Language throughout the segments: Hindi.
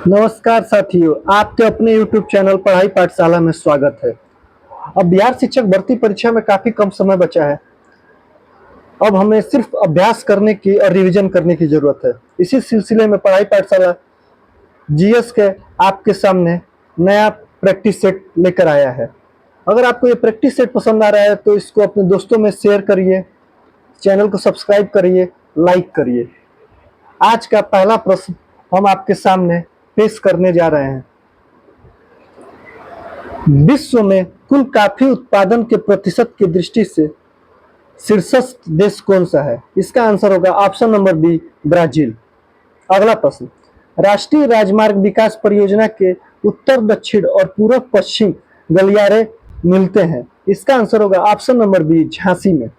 नमस्कार साथियों, आपके अपने YouTube चैनल पढ़ाई पाठशाला में स्वागत है। अब बिहार शिक्षक भर्ती परीक्षा में काफी कम समय बचा है। अब हमें सिर्फ अभ्यास करने की और रिवीजन करने की जरूरत है। इसी सिलसिले में पढ़ाई पाठशाला जीएस के आपके सामने नया प्रैक्टिस सेट लेकर आया है। अगर आपको ये प्रैक्टिस सेट पसंद आ रहा है तो इसको अपने दोस्तों में शेयर करिए, चैनल को सब्सक्राइब करिए, लाइक करिए। आज का पहला प्रश्न हम आपके सामने पेश करने जा रहे हैं। विश्व में कुल कॉफी उत्पादन के प्रतिशत की दृष्टि से शीर्षस्थ देश कौन सा है? इसका आंसर होगा ऑप्शन नंबर बी, ब्राजील। अगला प्रश्न, राष्ट्रीय राजमार्ग विकास परियोजना के उत्तर दक्षिण और पूर्व पश्चिम गलियारे मिलते हैं। इसका आंसर होगा ऑप्शन नंबर बी, झांसी में।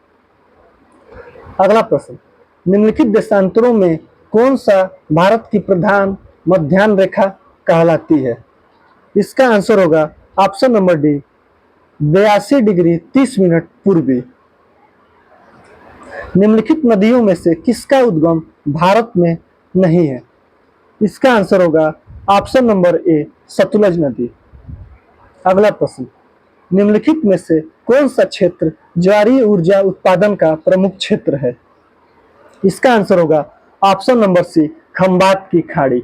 अगला प्रश्न, निम्नलिखित देशांतरों में कौन सा भारत की प्रधान मध्याह्न रेखा कहलाती है? इसका आंसर होगा option number D, 82 degree 30 minute पूर्वी। निम्नलिखित नदियों में से किसका उद्गम भारत में नहीं है? इसका आंसर होगा ऑप्शन नंबर ए, सतलुज नदी। अगला प्रश्न, निम्नलिखित में से कौन सा क्षेत्र ज्वारीय ऊर्जा उत्पादन का प्रमुख क्षेत्र है? इसका आंसर होगा ऑप्शन नंबर सी, खंबात की खाड़ी।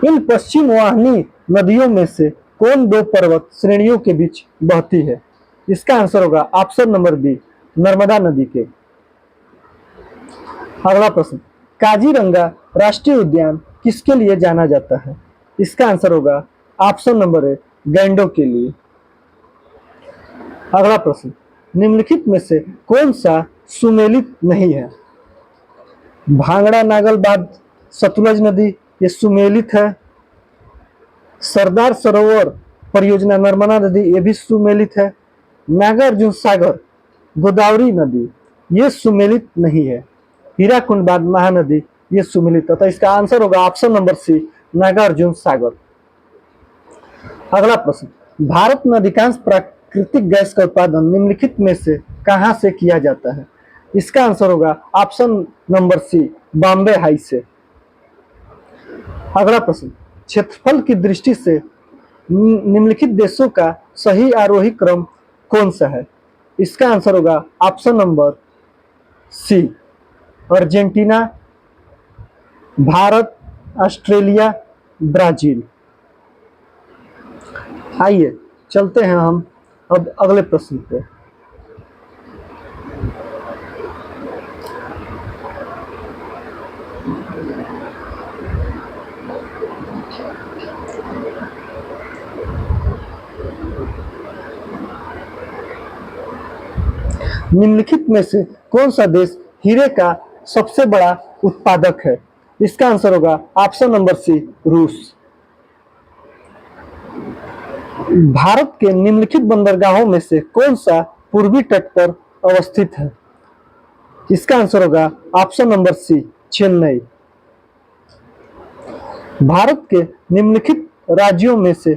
इन पश्चिम वाहिनी नदियों में से कौन दो पर्वत श्रेणियों के बीच बहती है? इसका आंसर होगा ऑप्शन नंबर बी, नर्मदा नदी के। अगला प्रश्न, काजीरंगा राष्ट्रीय उद्यान किसके लिए जाना जाता है? इसका आंसर होगा ऑप्शन नंबर ए, गैंडों के लिए। अगला प्रश्न, निम्नलिखित में से कौन सा सुमेलित नहीं है? भांगड़ा नागल बांध सतलुज नदी ये सुमेलित है। सरदार सरोवर परियोजना नर्मदा नदी ये भी सुमेलित है। नागार्जुन सागर गोदावरी नदी ये सुमेलित नहीं है। हीराकुंड बांध महानदी ये सुमेलित है। तो इसका आंसर होगा ऑप्शन नंबर सी, नागार्जुन सागर। अगला प्रश्न, भारत में अधिकांश प्राकृतिक गैस का उत्पादन निम्नलिखित में से कहां से किया जाता है? इसका आंसर होगा option number C, Bombay High से। अगला प्रश्न, क्षेत्रफल की दृष्टि से निम्नलिखित देशों का सही आरोही क्रम कौन सा है? इसका आंसर होगा option number C, Argentina, Bharat, Australia, Brazil. आइए चलते हैं हम अब अगले प्रश्न पे। निम्नलिखित में से कौन सा देश हीरे का सबसे बड़ा उत्पादक है? इसका आंसर होगा ऑप्शन नंबर सी, रूस। भारत के निम्नलिखित बंदरगाहों में से कौन सा पूर्वी तट पर अवस्थित है? इसका आंसर होगा ऑप्शन नंबर सी, चेन्नई। भारत के निम्नलिखित राज्यों में से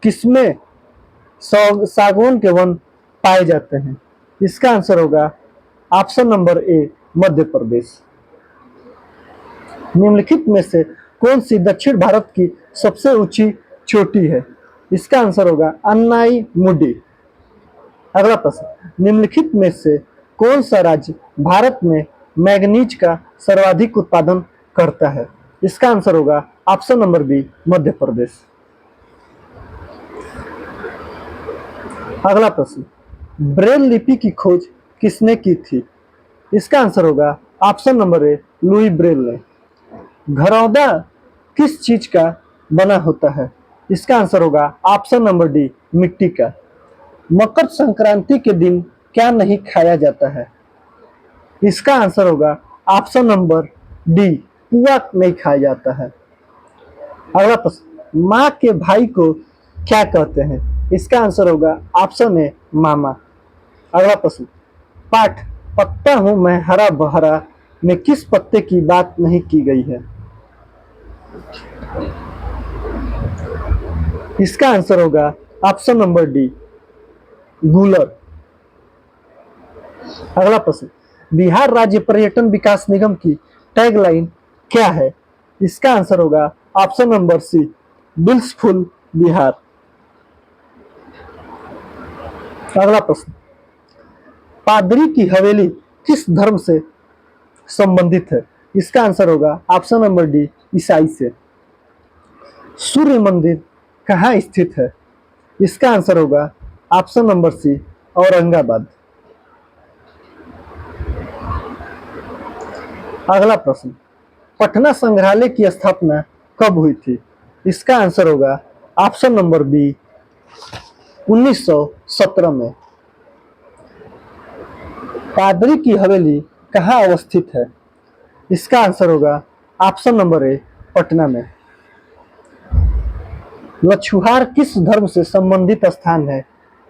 किसमें सागौन के वन पाए जाते हैं? इसका आंसर होगा ऑप्शन नंबर ए, मध्य प्रदेश। निम्नलिखित में से कौन सी दक्षिण भारत की सबसे ऊंची चोटी है? इसका आंसर होगा अन्नाई मुडी। अगला प्रश्न, निम्नलिखित में से कौन सा राज्य भारत में मैग्नीज का सर्वाधिक उत्पादन करता है? इसका आंसर होगा option number B, Madhya Pradesh. अगला प्रश्न, ब्रेल लिपि की खोज किसने की थी? इसका आंसर होगा ऑप्शन नंबर ए, लुई ब्रेल ने। घरौंदा किस चीज का बना होता है? इसका आंसर होगा ऑप्शन नंबर डी, मिट्टी का। मकर संक्रांति के दिन क्या नहीं खाया जाता है? इसका आंसर होगा ऑप्शन नंबर डी, पुआ नहीं खाया जाता है। अगला प्रश्न, माँ के भाई को क्या कहते हैं? इसका आंसर होगा ऑप्शन ए, मामा। अगला प्रश्न, पाठ पत्ता हूं मैं हरा भरा में किस पत्ते की बात नहीं की गई है? इसका आंसर होगा ऑप्शन नंबर डी, गूलर। अगला प्रश्न, बिहार राज्य पर्यटन विकास निगम की टैगलाइन क्या है? इसका आंसर होगा ऑप्शन नंबर सी बिल्सफुल बिहार। अगला प्रश्न, पादरी की हवेली किस धर्म से संबंधित है? इसका आंसर होगा ऑप्शन नंबर डी ईसाई से। सूर्य मंदिर कहाँ स्थित है? इसका आंसर होगा ऑप्शन नंबर सी औरंगाबाद। अगला प्रश्न, पटना संग्रहालय की स्थापना कब हुई थी? इसका आंसर होगा ऑप्शन नंबर बी 1917 में। पादरी की हवेली कहाँ अवस्थित है? इसका आंसर होगा ऑप्शन नंबर ए पटना में। लछुहार किस धर्म से संबंधित स्थान है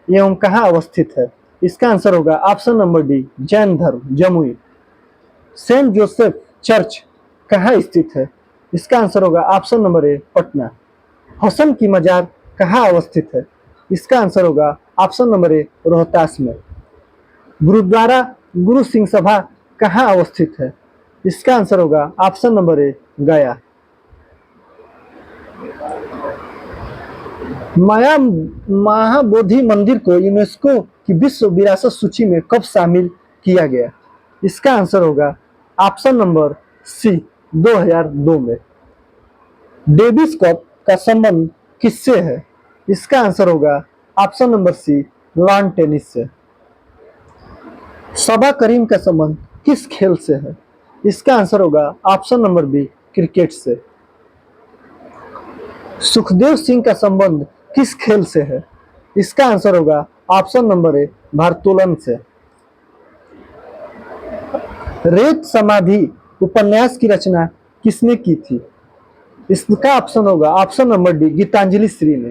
एवं कहाँ अवस्थित है? इसका आंसर होगा ऑप्शन नंबर डी जैन धर्म जमुई। सेंट जोसेफ चर्च कहाँ स्थित है? इसका आंसर होगा option number A Patna. Hasan की मजार कहाँ अवस्थित है? इसका आंसर होगा ऑप्शन नंबर ए रोहतास में। गुरुद्वारा गुरु सिंह सभा कहाँ अवस्थित है? इसका आंसर होगा ऑप्शन नंबर ए गया। माया महाबोधि मंदिर को यूनेस्को की विश्व विरासत सूची में कब शामिल किया गया? इसका आंसर होगा ऑप्शन नंबर सी 2002 में। डेविस कप का संबंध किससे है? इसका आंसर होगा option number C lawn tennis से। सबा करीम का संबंध किस खेल से है? इसका आंसर होगा ऑप्शन नंबर बी क्रिकेट से। सुखदेव सिंह का संबंध किस खेल से है? इसका आंसर होगा ऑप्शन नंबर ए भारोत्तोलन से। रेत समाधि उपन्यास की रचना किसने की थी? इसका ऑप्शन होगा option number D Geetanjali Shree ने।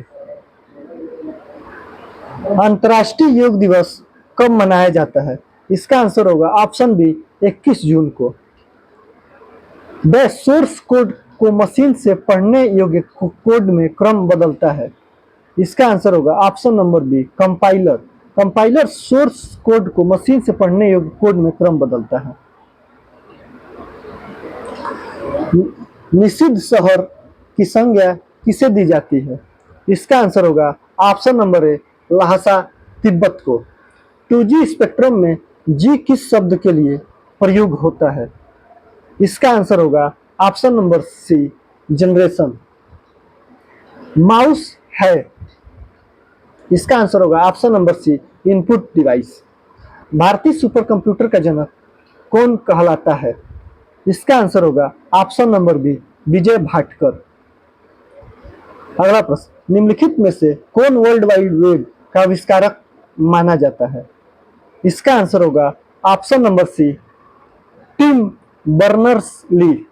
अंतर्राष्ट्रीय योग दिवस कब मनाया जाता है? इसका आंसर होगा ऑप्शन बी 21 जून को। द सोर्स कोड को मशीन से पढ़ने योग्य कोड में क्रम बदलता है। इसका आंसर होगा option number B compiler. Compiler source code को मशीन से पढ़ने योग्य कोड में क्रम बदलता है। निषिद्ध शहर की संज्ञा किसे दी जाती है? इसका आंसर होगा ऑप्शन नंबर ए लहासा तिब्बत को। 2G स्पेक्ट्रम में जी किस शब्द के लिए प्रयोग होता है? इसका आंसर होगा option number C generation. Mouse है, इसका आंसर होगा option number C input device. भारतीय सुपर कंप्यूटर का जनक कौन कहलाता है? इसका आंसर होगा option number B Vijay Bhatkar. अगला प्रश्न, निम्नलिखित में से कौन वर्ल्ड वाइड वेब का आविष्कारक माना जाता है? इसका आंसर होगा option number C Tim Berners Lee.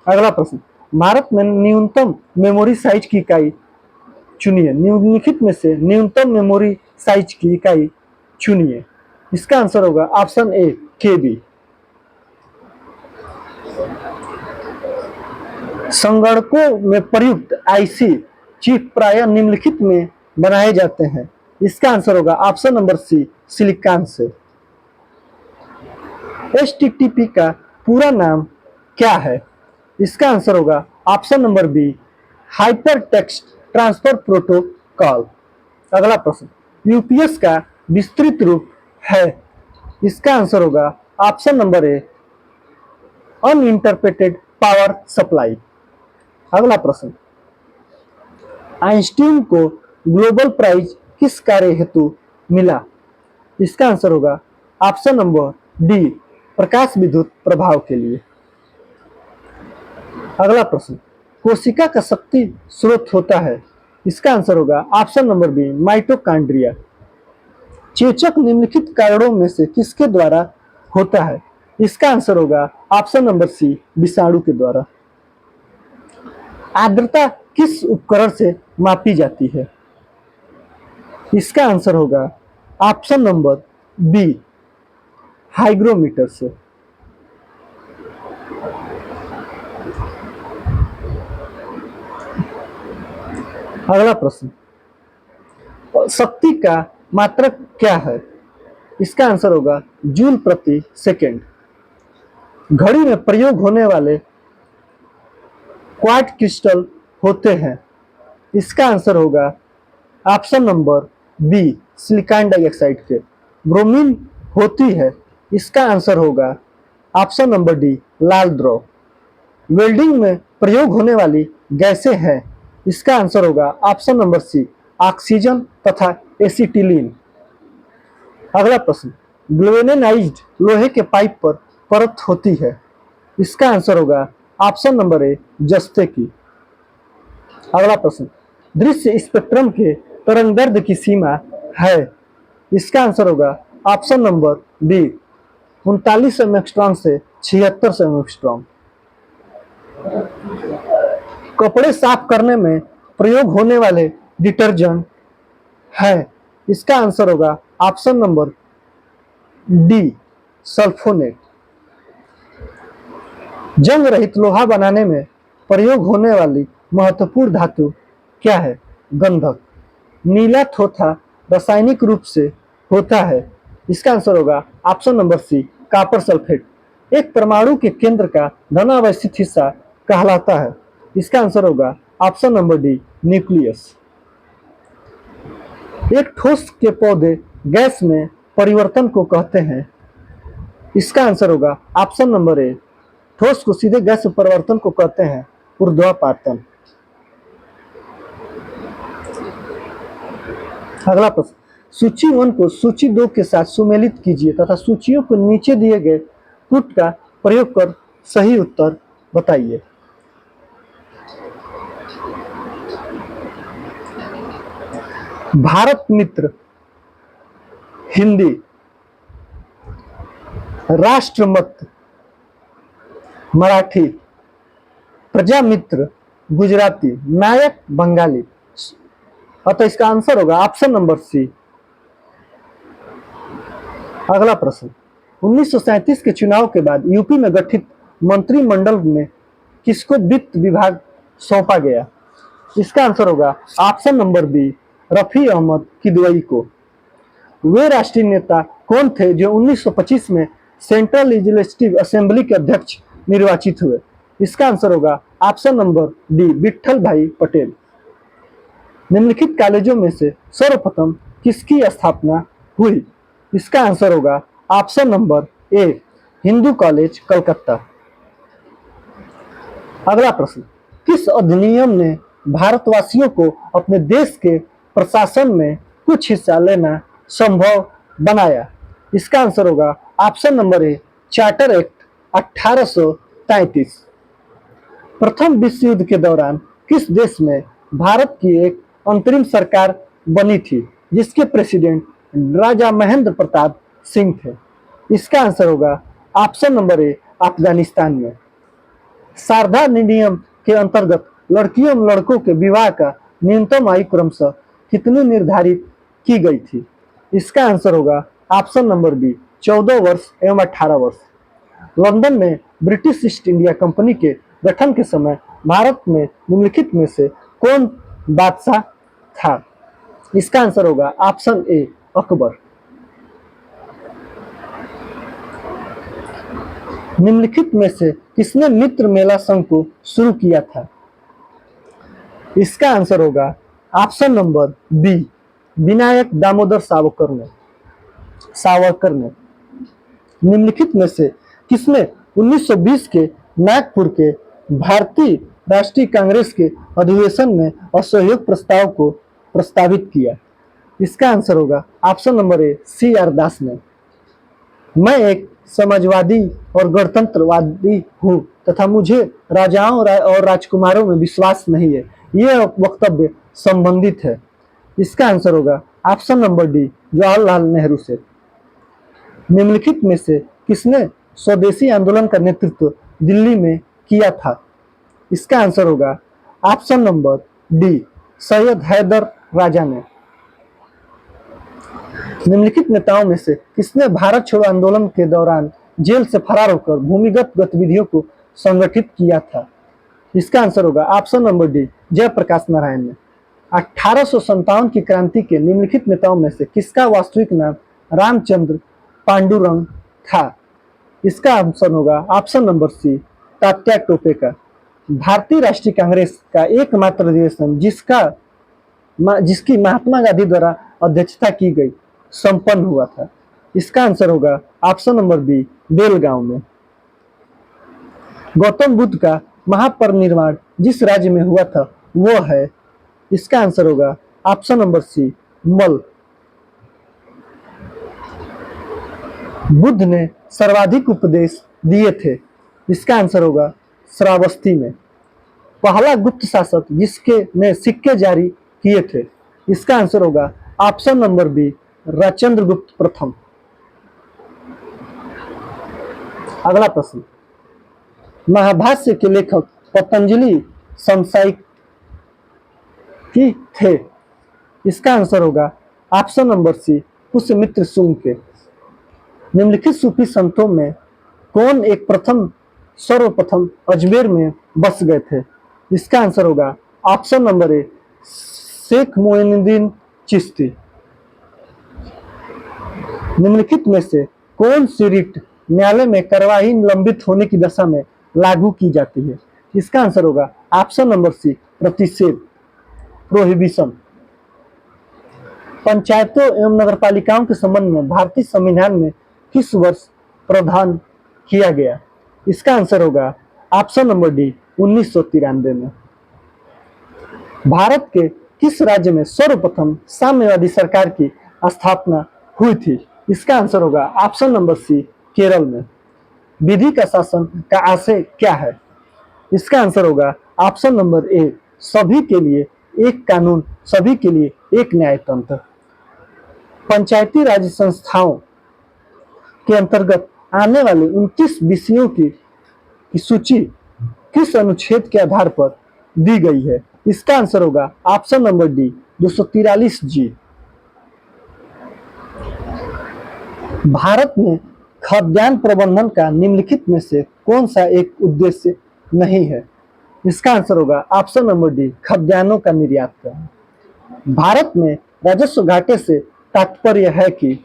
अगला प्रश्न, भारत में न्यूनतम मेमोरी साइज की इकाई चुनिए। निम्नलिखित में से न्यूनतम मेमोरी साइज की इकाई चुनिए। इसका आंसर होगा ऑप्शन ए केबी। संगणकों में प्रयुक्त आईसी चिप प्रायः निम्नलिखित में बनाए जाते हैं। इसका आंसर होगा ऑप्शन नंबर सी सिलिकॉन से। HTTP का पूरा नाम क्या है? इसका आंसर होगा option number B hyper text transfer protocol. अगला प्रश्न, यूपीएस का विस्तृत रूप है? इसका आंसर होगा option number A uninterpreted power supply. अगला प्रश्न, आइंस्टीन को ग्लोबल प्राइज किस कार्य हेतु मिला? इसका आंसर होगा ऑप्शन नंबर डी प्रकाश विद्युत प्रभाव के लिए। अगला प्रश्न, कोशिका का शक्ति स्रोत होता है? इसका आंसर होगा ऑप्शन नंबर बी माइटोकॉन्ड्रिया। चेचक निम्नलिखित कारणों में से किसके द्वारा होता है? इसका आंसर होगा ऑप्शन नंबर सी विषाणु के द्वारा। आर्द्रता किस उपकरण से मापी जाती है? इसका आंसर होगा ऑप्शन नंबर बी हाइग्रोमीटर से। अगला प्रश्न, शक्ति का मात्रक क्या है? इसका आंसर होगा जूल प्रति सेकेंड। घड़ी में प्रयोग होने वाले क्वार्ट्ज क्रिस्टल होते हैं? इसका आंसर होगा option number B, silicon dioxide के। ब्रोमीन होती है, इसका आंसर होगा ऑप्शन नंबर डी, लाल द्रव। वेल्डिंग में प्रयोग होने वाली गैसें हैं, इसका आंसर होगा ऑप्शन नंबर सी, ऑक्सीजन तथा एसिटिलीन। अगला प्रश्न, ग्लोवेनाइज्ड लोहे के पाइप पर परत होती है, इसका आंसर होगा ऑप्शन नंबर ए, जस्ते की। अगला प्रश्न, दृश्य स्पेक्ट्रम के तरंगदैर्ध्य की सीमा है, इसका आंसर होगा ऑप्शन नंबर बी, 39 एंगस्ट्रॉम से 76 एंगस्ट्रॉम। कपड़े साफ करने में प्रयोग होने वाले डिटर्जेंट है, इसका आंसर होगा ऑप्शन नंबर डी, सल्फोनेट। जंग रहित लोहा बनाने में प्रयोग होने वाली महत्वपूर्ण धातु क्या है? गंधक। नीला थोथा रासायनिक रूप से होता है, इसका आंसर होगा option number C, copper sulphate. एक परमाणु के केंद्र का धनावस्थित हिस्सा कहलाता है, इसका आंसर होगा ऑप्शन नंबर डी, न्यूक्लियस। एक ठोस के पौधे गैस में परिवर्तन को कहते हैं, इसका आंसर होगा ऑप्शन नंबर ए, ठोस को सीधे गैस में परिवर्तन को कहते हैं ऊर्ध्वापातन। अगला प्रश्न, सूची 1 को सूची 2 के साथ सुमेलित कीजिए तथा सूचियों को नीचे दिए गए पुट का प्रयोग कर सही उत्तर बताइए। भारत मित्र हिंदी, राष्ट्रमत मराठी, प्रजामित्र गुजराती, नायक बंगाली। अतः इसका आंसर होगा ऑप्शन नंबर सी। अगला प्रश्न, 1937 के चुनाव के बाद यूपी में गठित मंत्रिमंडल में किसको वित्त विभाग सौंपा गया? इसका आंसर होगा option number B, Rafi Ahmed Kidwai को। वे राष्ट्रीय नेता कौन थे जो 1925 में सेंट्रल लेजिस्लेटिव असेंबली के अध्यक्ष निर्वाचित हुए? इसका आंसर होगा ऑप्शन नंबर डी, विट्ठल भाई पटेल। निम्नलिखित कॉलेजों में से सर्वप्रथम किसकी स्थापना हुई? इसका आंसर होगा ऑप्शन नंबर ए, हिंदू कॉलेज कलकत्ता। अगला प्रश्न, किस अधिनियम ने भारतवासियों को अपने देश के प्रशासन में कुछ हिस्सा लेना संभव बनाया? इसका आंसर होगा ऑप्शन नंबर ए, चार्टर एक्ट 1833। प्रथम विश्व युद्ध के दौरान किस देश में भारत की एक अंतरिम सरकार बनी थी जिसके प्रेसिडेंट राजा महेंद्र प्रताप सिंह थे? इसका आंसर होगा ऑप्शन नंबर ए, अफगानिस्तान में। शारदा अधिनियम के अंतर्गत लड़कियों एवं लड़कों के विवाह का न्यूनतम आयु क्रमशः कितनी निर्धारित की गई थी? इसका आंसर होगा ऑप्शन नंबर बी, 14 वर्ष एवं 18 वर्ष। लंदन में ब्रिटिश ईस्ट इंडिया कंपनी के गठन के समय भारत में निम्नलिखित में से कौन बादशाह था? इसका आंसर होगा ऑप्शन ए, अकबर। निम्नलिखित में से किसने मित्र मेला संघ को शुरू किया था? इसका आंसर होगा option number B, Vinayak Damodar Savarkar ने। निम्नलिखित में से किसने 1920 के नागपुर के भारतीय राष्ट्रीय कांग्रेस के अधिवेशन में असहयोग प्रस्ताव को प्रस्तावित किया? इसका आंसर होगा option number A, C R Das ने। मैं एक समाजवादी और गणतंत्रवादी हूँ तथा मुझे राजाओं और राजकुमारों में विश्वास नहीं है, यह वक्तव्य संबंधित है। इसका आंसर होगा option number D, Jawaharlal Nehru से। निम्नलिखित में से किसने स्वदेशी आंदोलन का नेतृत्व दिल्ली में किया था? इसका आंसर होगा option number D, Syed Haider Raja ने। निम्नलिखित नेताओं में से किसने भारत छोड़ो आंदोलन के दौरान जेल से फरार होकर भूमिगत गतिविधियों को संगठित किया था? इसका आंसर होगा option number D, Jayaprakash Narayan ने। 1857 की क्रांति के निम्नलिखित नेताओं में से किसका वास्तविक नाम रामचंद्र पांडुरंग था? इसका आंसर होगा option number C, Tatya Tope का। भारतीय राष्ट्रीय कांग्रेस का एकमात्र अधिवेशन जिसकी महात्मा गांधी द्वारा अध्यक्षता की गई संपन्न हुआ था? इसका आंसर होगा ऑप्शन नंबर बी, बेलगांव में। गौतम बुद्ध का महापरिनिर्वाण जिस राज्य में हुआ था वो है? इसका आंसर होगा ऑप्शन नंबर सी, मल। बुद्ध ने सर्वाधिक उपदेश दिए थे? इसका आंसर होगा श्रावस्ती में। पहला गुप्त शासक जिसके ने सिक्के जारी किए थे? इसका आंसर होगा ऑप्शन नंबर बी, राजेंद्रगुप्त प्रथम। अगला प्रश्न, महाभाष्य के लेखक पतंजलि समसामयिक की थे? इसका आंसर होगा option number C, Pushyamitra Shunga के। निम्नलिखित सूफी संतों में कौन एक सर्वप्रथम अजमेर में बस गए थे? इसका आंसर होगा option number A, Sheikh Moinuddin Chishti. निम्नलिखित में से कौन सी रिट न्यायालय में कार्यवाही लंबित होने की दशा में लागू की जाती है? इसका आंसर होगा ऑप्शन नंबर सी, प्रतिषेध, प्रोहिबिशन। पंचायतों एवं नगरपालिकाओं के संबंध में भारतीय संविधान में किस वर्ष प्रावधान किया गया? इसका आंसर होगा ऑप्शन नंबर डी, 1993 में। भारत के किस राज्य में सर्वप्रथम साम्यवादी सरकार की स्थापना हुई थी? इसका आंसर होगा ऑप्शन नंबर सी, केरल में। विधि का शासन का आशय क्या है? इसका आंसर होगा ऑप्शन नंबर ए, सभी के लिए एक कानून, सभी के लिए एक न्यायतंत्र। पंचायती राज संस्थाओं के अंतर्गत आने वाले 29 विषयों की सूची किस अनुच्छेद के आधार पर दी गई है? इसका आंसर होगा ऑप्शन नंबर डी, 243 जी। भारत में खाद्यान्न प्रबंधन का निम्नलिखित में से कौन सा एक उद्देश्य नहीं है? इसका आंसर होगा ऑप्शन नंबर डी, खाद्यान्नों का निर्यात करना। भारत में राजस्व घाटे से तात्पर्य है कि?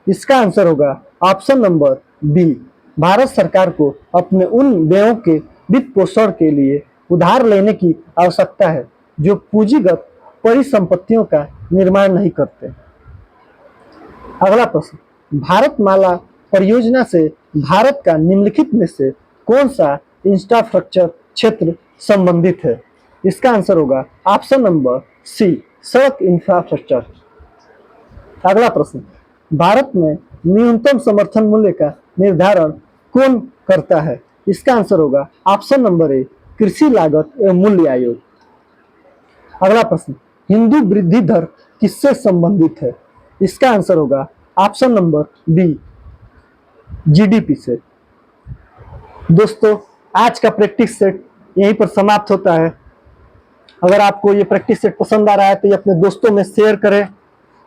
इसका आंसर होगा ऑप्शन नंबर बी, भारत सरकार को अपने उन व्ययों के वित्त पोषण के लिए उधार लेने की आवश्यकता है जो पूंजीगत परिसंपत्तियों का निर्माण नहीं करते। अगला प्रश्न, भारतमाला परियोजना से भारत का निम्नलिखित में से कौन सा इंफ्रास्ट्रक्चर क्षेत्र संबंधित है? इसका आंसर होगा ऑप्शन नंबर सी, सड़क इंफ्रास्ट्रक्चर। अगला प्रश्न, भारत में न्यूनतम समर्थन मूल्य का निर्धारण कौन करता है? इसका आंसर होगा ऑप्शन नंबर ए, कृषि लागत एवं मूल्य आयोग। अगला प्रश्न, हिंदू वृद्धि दर किससे संबंधित है? इसका आंसर होगा ऑप्शन नंबर बी, जीडीपी से। दोस्तों, आज का प्रैक्टिस सेट यहीं पर समाप्त होता है। अगर आपको ये प्रैक्टिस सेट पसंद आ रहा है तो ये अपने दोस्तों में शेयर करें,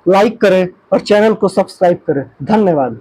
लाइक करें और चैनल को सब्सक्राइब करें। धन्यवाद।